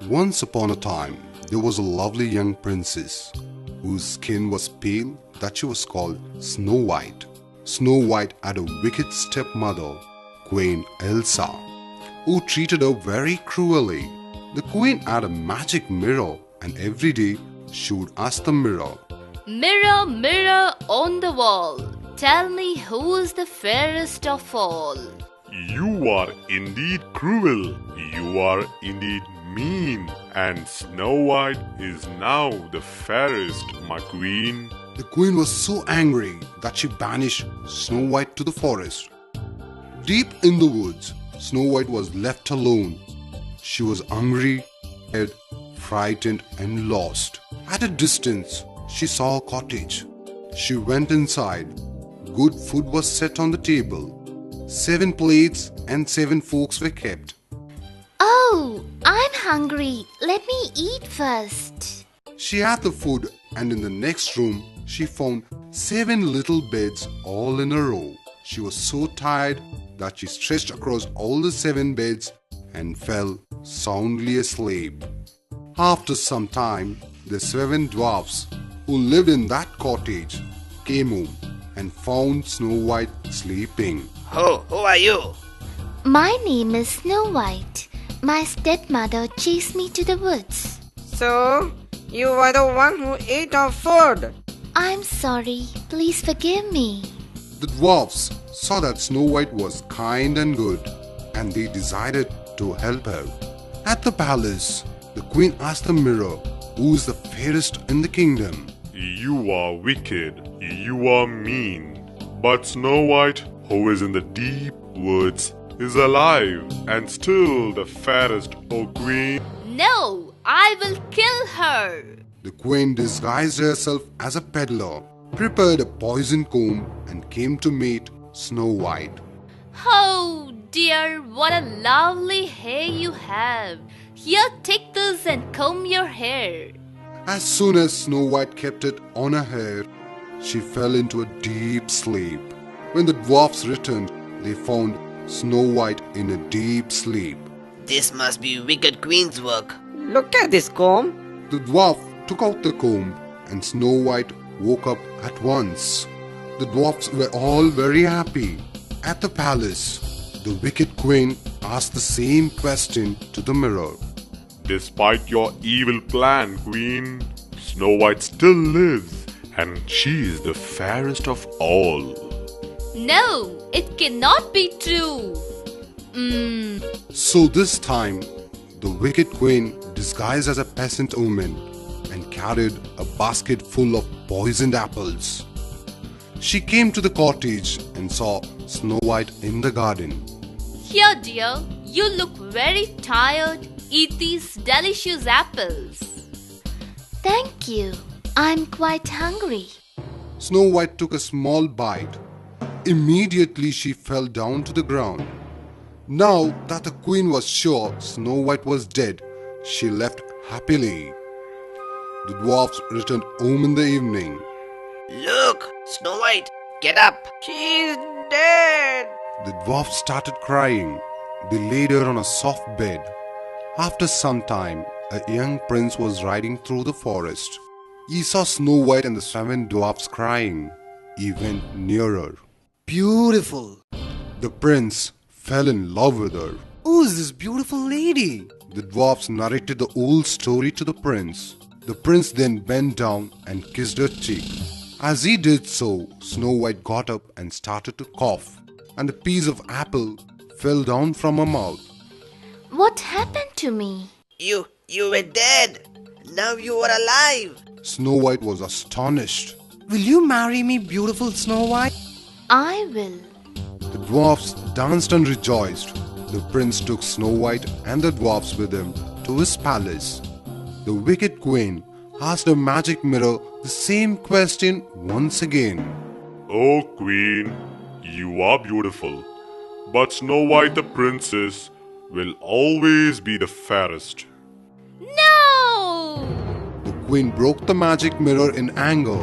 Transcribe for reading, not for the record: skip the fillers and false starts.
Once upon a time, there was a lovely young princess whose skin was pale that she was called Snow White. Snow White had a wicked stepmother, Queen Elsa, who treated her very cruelly. The queen had a magic mirror, and every day she would ask the mirror, "Mirror, mirror on the wall, tell me who is the fairest of all." You are indeed cruel. You are indeed mean. And Snow White is now the fairest, my queen. The queen was so angry that she banished Snow White to the forest. Deep in the woods, Snow White was left alone. She was hungry, scared, frightened, and lost. At a distance, she saw a cottage. She went inside. Good food was set on the table. 7 plates and 7 forks were kept. "Oh, I'm hungry. Let me eat first." She had the food, and in the next room, she found 7 little beds all in a row. She was so tired that she stretched across all the 7 beds and fell soundly asleep. After some time, the 7 dwarfs who lived in that cottage came home and found Snow White sleeping. Who are you? "My name is Snow White. My stepmother chased me to the woods." So, you were the one who ate our food. "I'm sorry. Please forgive me." The dwarfs saw that Snow White was kind and good, and they decided to help her. At the palace, the queen asked the mirror, "Who is the fairest in the kingdom?" You are wicked. You are mean. But Snow White, who is in the deep woods, is alive and still the fairest, O queen. "No, I will kill her." The queen disguised herself as a peddler, prepared a poison comb, and came to meet Snow White. "Oh dear, what a lovely hair you have. Here, take this and comb your hair." As soon as Snow White kept it on her hair, she fell into a deep sleep. When the dwarfs returned, they found Snow White in a deep sleep. This must be wicked queen's work. Look at this comb. The dwarf took out the comb, and Snow White woke up at once. The dwarfs were all very happy. At the palace, the wicked queen asked the same question to the mirror. Despite your evil plan, queen, Snow White still lives, and she is the fairest of all. "No, it cannot be true." So this time, the wicked queen disguised as a peasant woman and carried a basket full of poisoned apples. She came to the cottage and saw Snow White in the garden. "Here, dear, you look very tired. Eat these delicious apples." "Thank you. I'm quite hungry." Snow White took a small bite. Immediately she fell down to the ground. Now that the queen was sure Snow White was dead, she left happily. The dwarfs returned home in the evening. Look, Snow White, get up. She's dead. The dwarfs started crying. They laid her on a soft bed. After some time, a young prince was riding through the forest. He saw Snow White and the 7 dwarfs crying. He went nearer. Beautiful. The prince fell in love with her. Who is this beautiful lady? The dwarfs narrated the whole story to the prince. The prince then bent down and kissed her cheek. As he did so, Snow White got up and started to cough, and a piece of apple fell down from her mouth. "What happened to me?" You were dead. Now you are alive. Snow White was astonished. Will you marry me, beautiful Snow White? "I will." The dwarfs danced and rejoiced. The prince took Snow White and the dwarfs with him to his palace. The wicked queen asked her magic mirror the same question once again. O queen, you are beautiful, but Snow White the princess will always be the fairest. "No!" The queen broke the magic mirror in anger